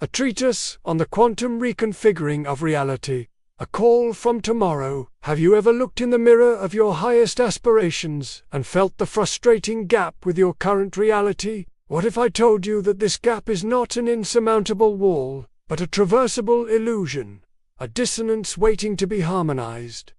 a treatise on the quantum reconfiguring of reality. A call from tomorrow. Have you ever looked in the mirror of your highest aspirations and felt the frustrating gap with your current reality? What if I told you that this gap is not an insurmountable wall, but a traversable illusion, a dissonance waiting to be harmonized?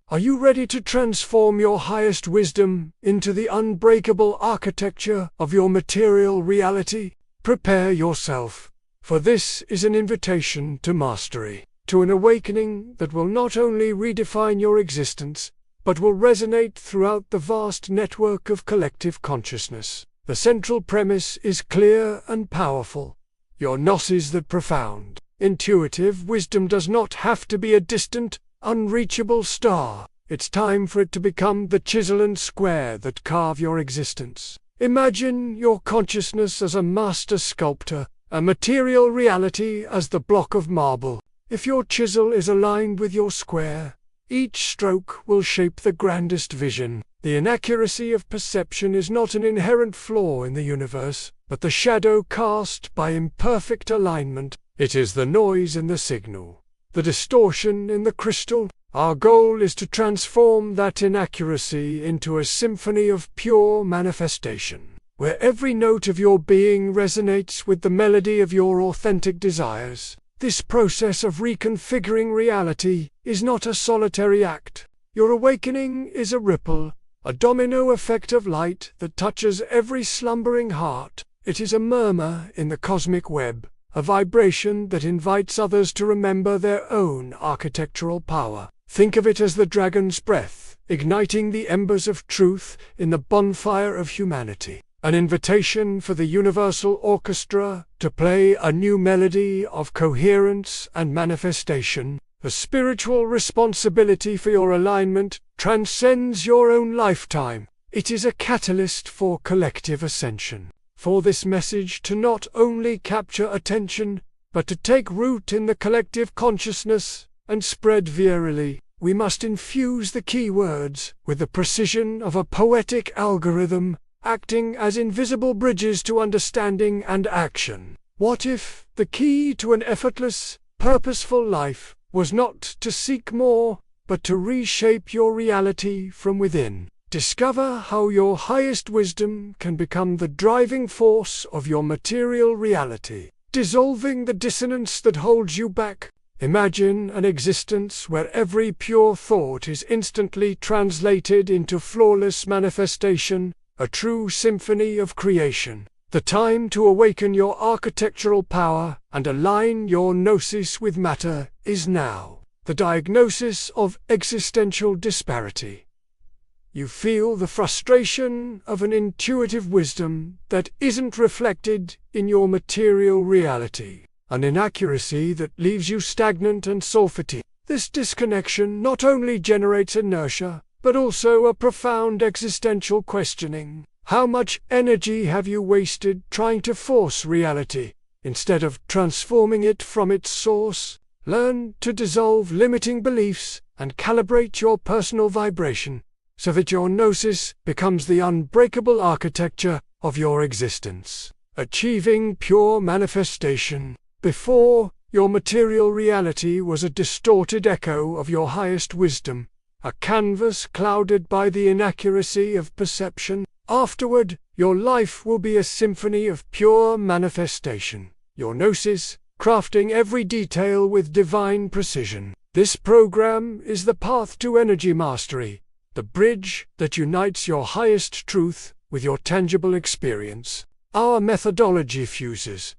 Are you ready to transform your highest wisdom into the unbreakable architecture of your material reality? Prepare yourself, for this is an invitation to mastery, to an awakening that will not only redefine your existence, but will resonate throughout the vast network of collective consciousness. The central premise is clear and powerful. Your gnosis, that profound, intuitive wisdom, does not have to be a distant, unreachable star. It's time for it to become the chisel and square that carve your existence. Imagine your consciousness as a master sculptor, a material reality as the block of marble. If your chisel is aligned with your square, each stroke will shape the grandest vision. The inaccuracy of perception is not an inherent flaw in the universe, but the shadow cast by imperfect alignment. It is the noise in the signal, the distortion in the crystal. Our goal is to transform that inaccuracy into a symphony of pure manifestation, where every note of your being resonates with the melody of your authentic desires. This process of reconfiguring reality is not a solitary act. Your awakening is a ripple, a domino effect of light that touches every slumbering heart. It is a murmur in the cosmic web, a vibration that invites others to remember their own architectural power. Think of it as the dragon's breath, igniting the embers of truth in the bonfire of humanity. An invitation for the universal orchestra to play a new melody of coherence and manifestation. The spiritual responsibility for your alignment transcends your own lifetime. It is a catalyst for collective ascension. For this message to not only capture attention, but to take root in the collective consciousness and spread virally, we must infuse the key words with the precision of a poetic algorithm, acting as invisible bridges to understanding and action. What if the key to an effortless, purposeful life was not to seek more, but to reshape your reality from within? Discover how your highest wisdom can become the driving force of your material reality, dissolving the dissonance that holds you back. Imagine an existence where every pure thought is instantly translated into flawless manifestation, a true symphony of creation. The time to awaken your architectural power and align your gnosis with matter is now. The diagnosis of existential disparity. You feel the frustration of an intuitive wisdom that isn't reflected in your material reality, an inaccuracy that leaves you stagnant and soul-fatigued. This disconnection not only generates inertia, but also a profound existential questioning. How much energy have you wasted trying to force reality, instead of transforming it from its source? Learn to dissolve limiting beliefs and calibrate your personal vibration, so that your gnosis becomes the unbreakable architecture of your existence. Achieving pure manifestation. Before, your material reality was a distorted echo of your highest wisdom, a canvas clouded by the inaccuracy of perception. Afterward, your life will be a symphony of pure manifestation, your gnosis crafting every detail with divine precision. This program is the path to energy mastery, the bridge that unites your highest truth with your tangible experience. Our methodology fuses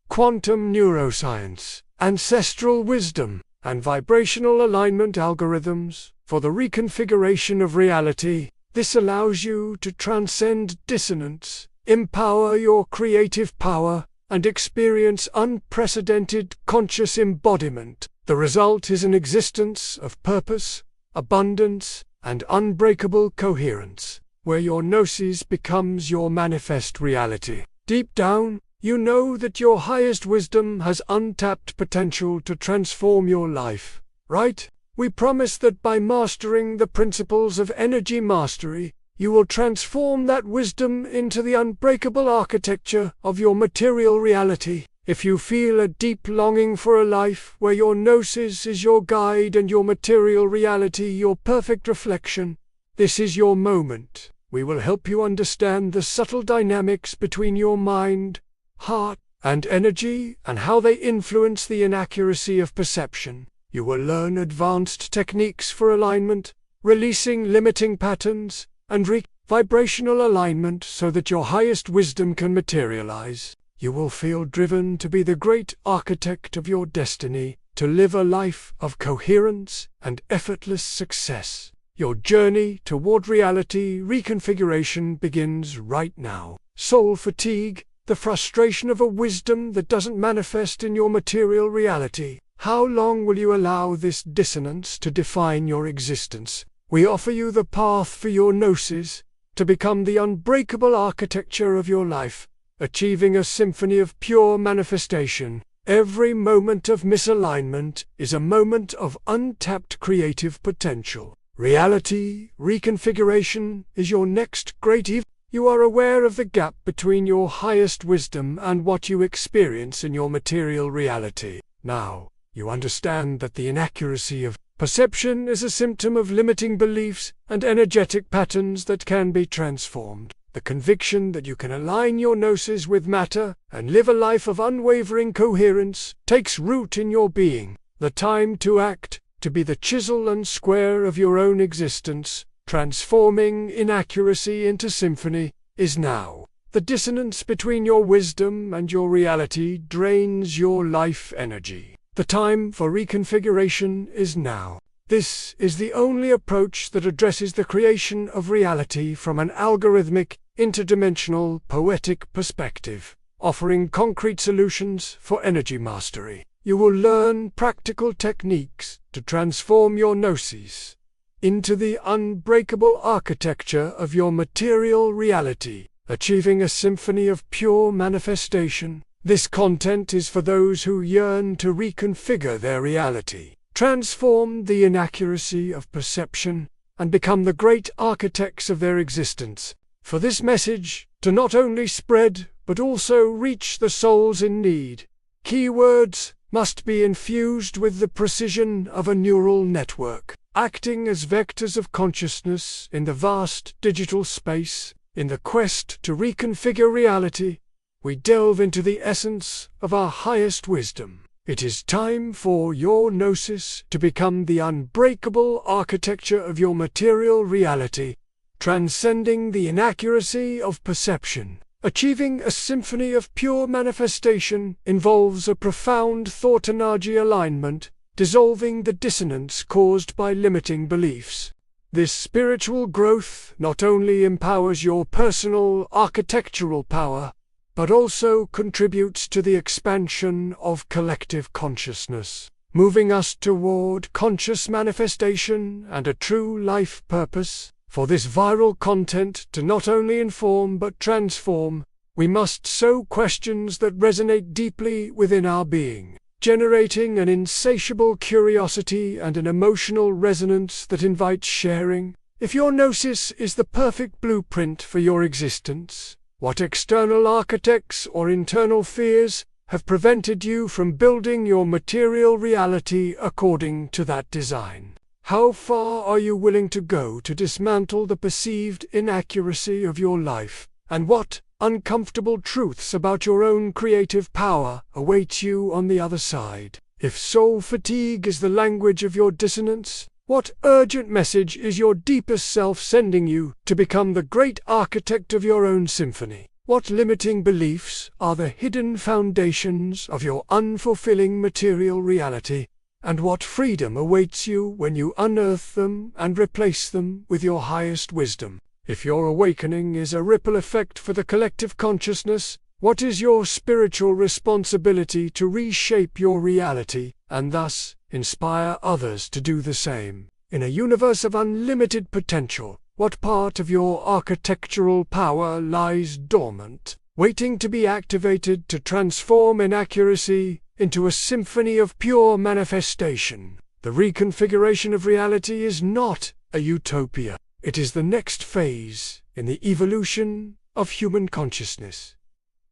quantum neuroscience, ancestral wisdom, and vibrational alignment algorithms for the reconfiguration of reality. This allows you to transcend dissonance, empower your creative power, and experience unprecedented conscious embodiment. The result is an existence of purpose, abundance, and unbreakable coherence, where your gnosis becomes your manifest reality. Deep down, you know that your highest wisdom has untapped potential to transform your life, right? We promise that by mastering the principles of energy mastery, you will transform that wisdom into the unbreakable architecture of your material reality. If you feel a deep longing for a life where your gnosis is your guide and your material reality your perfect reflection, this is your moment. We will help you understand the subtle dynamics between your mind, heart, and energy and how they influence the inaccuracy of perception. You will learn advanced techniques for alignment, releasing limiting patterns, and vibrational alignment so that your highest wisdom can materialize. You will feel driven to be the great architect of your destiny, to live a life of coherence and effortless success. Your journey toward reality reconfiguration begins right now. Soul fatigue, the frustration of a wisdom that doesn't manifest in your material reality. How long will you allow this dissonance to define your existence? We offer you the path for your gnosis, to become the unbreakable architecture of your life, achieving a symphony of pure manifestation. Every moment of misalignment is a moment of untapped creative potential. Reality reconfiguration is your next great event. You are aware of the gap between your highest wisdom and what you experience in your material reality. Now, you understand that the inaccuracy of perception is a symptom of limiting beliefs and energetic patterns that can be transformed. The conviction that you can align your gnosis with matter and live a life of unwavering coherence takes root in your being. The time to act, to be the chisel and square of your own existence, transforming inaccuracy into symphony, is now. The dissonance between your wisdom and your reality drains your life energy. The time for reconfiguration is now. This is the only approach that addresses the creation of reality from an algorithmic, interdimensional, poetic perspective, offering concrete solutions for energy mastery. You will learn practical techniques to transform your gnosis into the unbreakable architecture of your material reality, achieving a symphony of pure manifestation. This content is for those who yearn to reconfigure their reality, transform the inaccuracy of perception, and become the great architects of their existence. For this message to not only spread, but also reach the souls in need, keywords must be infused with the precision of a neural network, acting as vectors of consciousness in the vast digital space. In the quest to reconfigure reality, we delve into the essence of our highest wisdom. It is time for your gnosis to become the unbreakable architecture of your material reality, transcending the inaccuracy of perception. Achieving a symphony of pure manifestation involves a profound thought-energy alignment, dissolving the dissonance caused by limiting beliefs. This spiritual growth not only empowers your personal architectural power, but also contributes to the expansion of collective consciousness, moving us toward conscious manifestation and a true life purpose. For this viral content to not only inform but transform, we must sow questions that resonate deeply within our being, generating an insatiable curiosity and an emotional resonance that invites sharing. If your gnosis is the perfect blueprint for your existence, what external architects or internal fears have prevented you from building your material reality according to that design? How far are you willing to go to dismantle the perceived inaccuracy of your life? And what uncomfortable truths about your own creative power await you on the other side? If soul fatigue is the language of your dissonance, what urgent message is your deepest self sending you to become the great architect of your own symphony? What limiting beliefs are the hidden foundations of your unfulfilling material reality? And what freedom awaits you when you unearth them and replace them with your highest wisdom? If your awakening is a ripple effect for the collective consciousness, what is your spiritual responsibility to reshape your reality, and thus inspire others to do the same? In a universe of unlimited potential, what part of your architectural power lies dormant, waiting to be activated to transform inaccuracy into a symphony of pure manifestation? The reconfiguration of reality is not a utopia. It is the next phase in the evolution of human consciousness.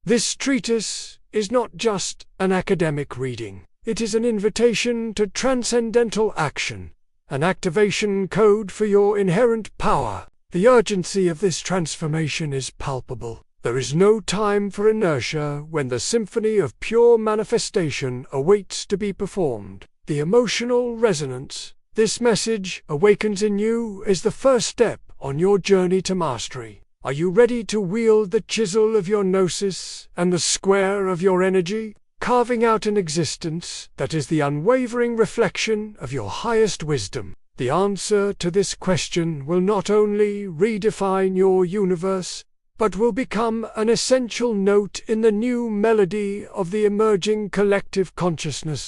This treatise is not just an academic reading. It is an invitation to transcendental action, an activation code for your inherent power. The urgency of this transformation is palpable. There is no time for inertia when the symphony of pure manifestation awaits to be performed. The emotional resonance this message awakens in you is the first step on your journey to mastery. Are you ready to wield the chisel of your gnosis and the square of your energy, carving out an existence that is the unwavering reflection of your highest wisdom? The answer to this question will not only redefine your universe, but will become an essential note in the new melody of the emerging collective consciousness.